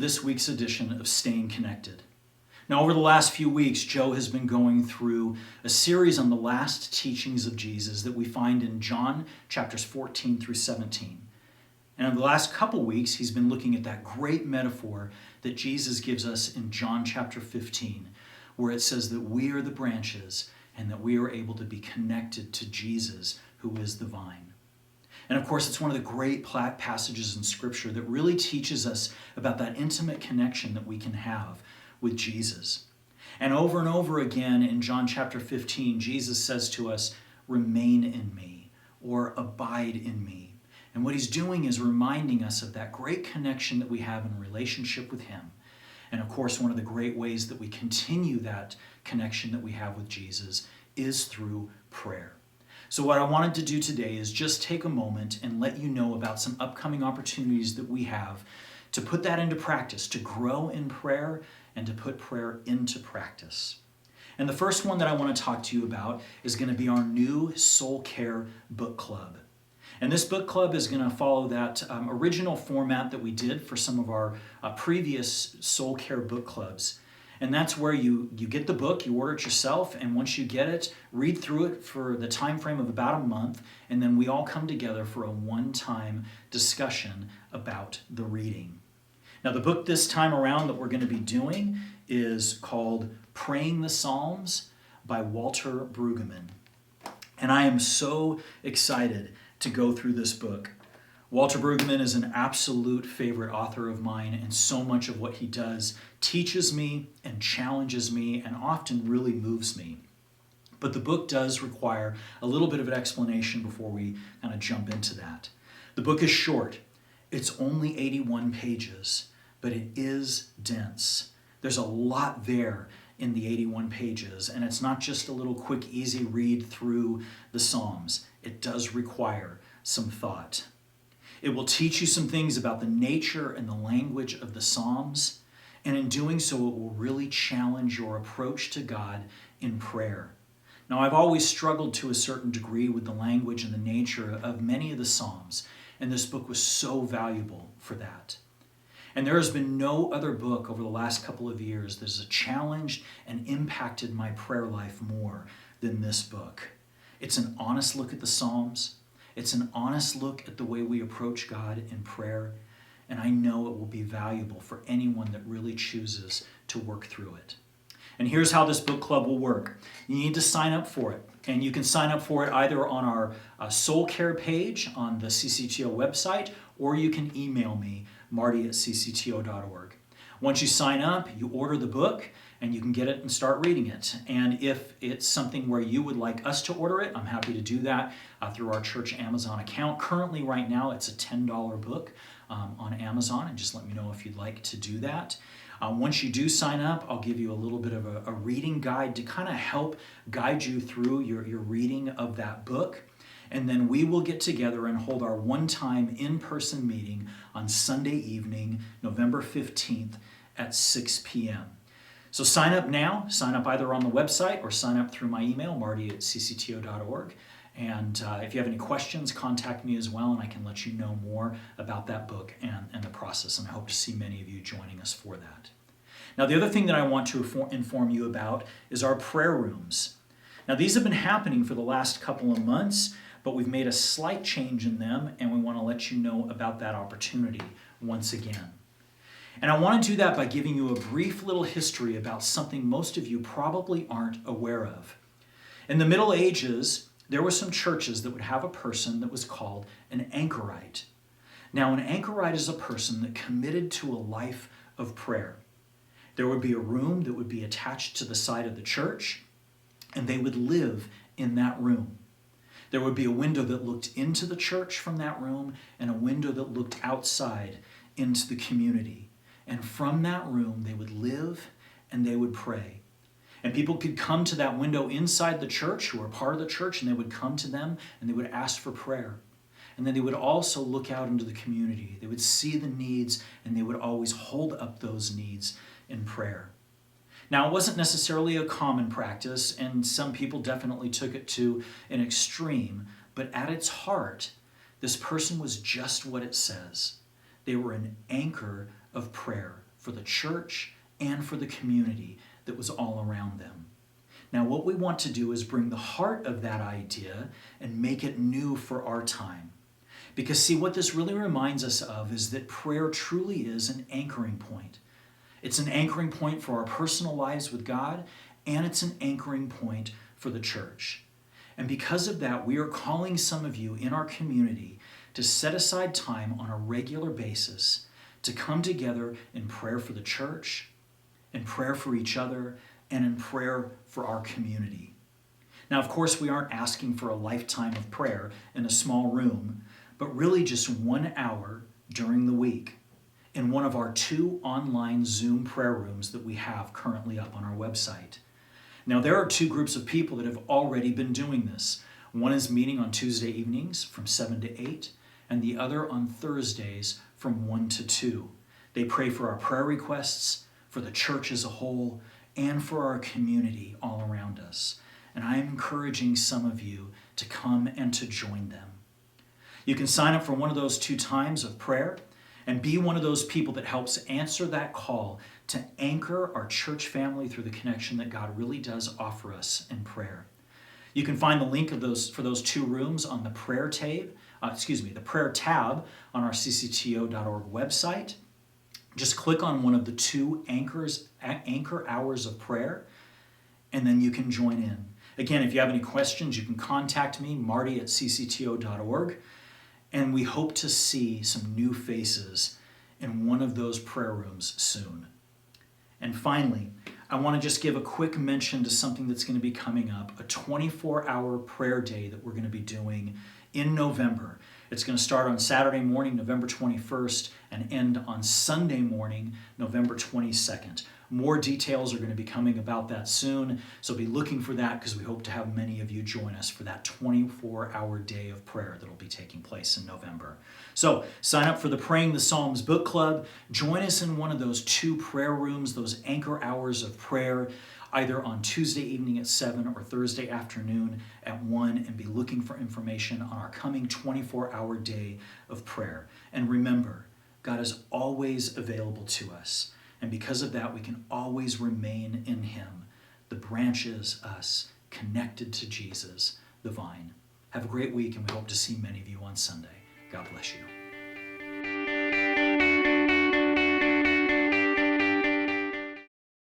this week's edition of Staying Connected. Now, over the last few weeks, Joe has been going through a series on the last teachings of Jesus that we find in John chapters 14 through 17. And in the last couple weeks, he's been looking at that great metaphor that Jesus gives us in John chapter 15, where it says that we are the branches and that we are able to be connected to Jesus, who is the vine. And of course, it's one of the great passages in Scripture that really teaches us about that intimate connection that we can have with Jesus. And over again in John chapter 15, Jesus says to us, "Remain in me," or "abide in me." And what he's doing is reminding us of that great connection that we have in relationship with him. And of course, one of the great ways that we continue that connection that we have with Jesus is through prayer. So what I wanted to do today is just take a moment and let you know about some upcoming opportunities that we have to put that into practice, to grow in prayer and to put prayer into practice. And the first one that I want to talk to you about is going to be our new Soul Care Book Club. And this book club is going to follow that original format that we did for some of our previous Soul Care book clubs. And that's where you get the book, you order it yourself, and once you get it, read through it for the time frame of about a month, and then we all come together for a one-time discussion about the reading. Now, the book this time around that we're going to be doing is called Praying the Psalms by Walter Brueggemann. And I am so excited to go through this book. Walter Brueggemann is an absolute favorite author of mine, and so much of what he does teaches me and challenges me and often really moves me. But the book does require a little bit of an explanation before we kind of jump into that. The book is short. It's only 81 pages, but it is dense. There's a lot there in the 81 pages, and it's not just a little quick, easy read through the Psalms. It does require some thought. It will teach you some things about the nature and the language of the Psalms, and in doing so, it will really challenge your approach to God in prayer. Now, I've always struggled to a certain degree with the language and the nature of many of the Psalms, and this book was so valuable for that. And there has been no other book over the last couple of years that has challenged and impacted my prayer life more than this book. It's an honest look at the Psalms. It's an honest look at the way we approach God in prayer, and I know it will be valuable for anyone that really chooses to work through it. And here's how this book club will work. You need to sign up for it, and you can sign up for it either on our Soul Care page on the CCTO website, or you can email me, marty@ccto.org. Once you sign up, you order the book, and you can get it and start reading it. And if it's something where you would like us to order it, I'm happy to do that through our church Amazon account. Currently, right now, it's a $10 book on Amazon, and just let me know if you'd like to do that. Once you do sign up, I'll give you a little bit of a reading guide to kind of help guide you through your reading of that book. And then we will get together and hold our one-time in-person meeting on Sunday evening, November 15th at 6 p.m. So sign up now. Sign up either on the website or sign up through my email, marty@ccto.org. And if you have any questions, contact me as well, and I can let you know more about that book and the process. And I hope to see many of you joining us for that. Now, the other thing that I want to inform you about is our prayer rooms. Now, these have been happening for the last couple of months, but we've made a slight change in them, and we want to let you know about that opportunity once again. And I want to do that by giving you a brief little history about something most of you probably aren't aware of. In the Middle Ages, there were some churches that would have a person that was called an anchorite. Now, an anchorite is a person that committed to a life of prayer. There would be a room that would be attached to the side of the church, and they would live in that room. There would be a window that looked into the church from that room and a window that looked outside into the community. And from that room, they would live and they would pray. And people could come to that window inside the church who were part of the church, and they would come to them and they would ask for prayer. And then they would also look out into the community. They would see the needs, and they would always hold up those needs in prayer. Now, it wasn't necessarily a common practice, and some people definitely took it to an extreme, but at its heart, this person was just what it says. They were an anchor of prayer for the church and for the community that was all around them. Now, what we want to do is bring the heart of that idea and make it new for our time. Because, see, what this really reminds us of is that prayer truly is an anchoring point. It's an anchoring point for our personal lives with God, and it's an anchoring point for the church. And because of that, we are calling some of you in our community to set aside time on a regular basis to come together in prayer for the church, in prayer for each other, and in prayer for our community. Now, of course, we aren't asking for a lifetime of prayer in a small room, but really just 1 hour during the week in one of our 2 online Zoom prayer rooms that we have currently up on our website. Now, there are 2 groups of people that have already been doing this. One is meeting on Tuesday evenings from 7 to 8, and the other on Thursdays from 1 to 2. They pray for our prayer requests, for the church as a whole, and for our community all around us. And I am encouraging some of you to come and to join them. You can sign up for one of those 2 times of prayer and be one of those people that helps answer that call to anchor our church family through the connection that God really does offer us in prayer. You can find the link of for those 2 rooms on the prayer tab on our ccto.org website. Just click on one of the 2 anchor hours of prayer, and then you can join in. Again, if you have any questions, you can contact me, Marty at ccto.org, and we hope to see some new faces in one of those prayer rooms soon. And finally, I want to just give a quick mention to something that's going to be coming up, a 24-hour prayer day that we're going to be doing in November. It's going to start on Saturday morning, November 21st, and end on Sunday morning, November 22nd. More details are going to be coming about that soon, so be looking for that because we hope to have many of you join us for that 24-hour day of prayer that will be taking place in November. So sign up for the Praying the Psalms book club. Join us in one of those 2 prayer rooms, those anchor hours of prayer, either on Tuesday evening at 7 or Thursday afternoon at 1, and be looking for information on our coming 24-hour day of prayer. And remember, God is always available to us. And because of that, we can always remain in Him. The branch is us, connected to Jesus, the vine. Have a great week, and we hope to see many of you on Sunday. God bless you.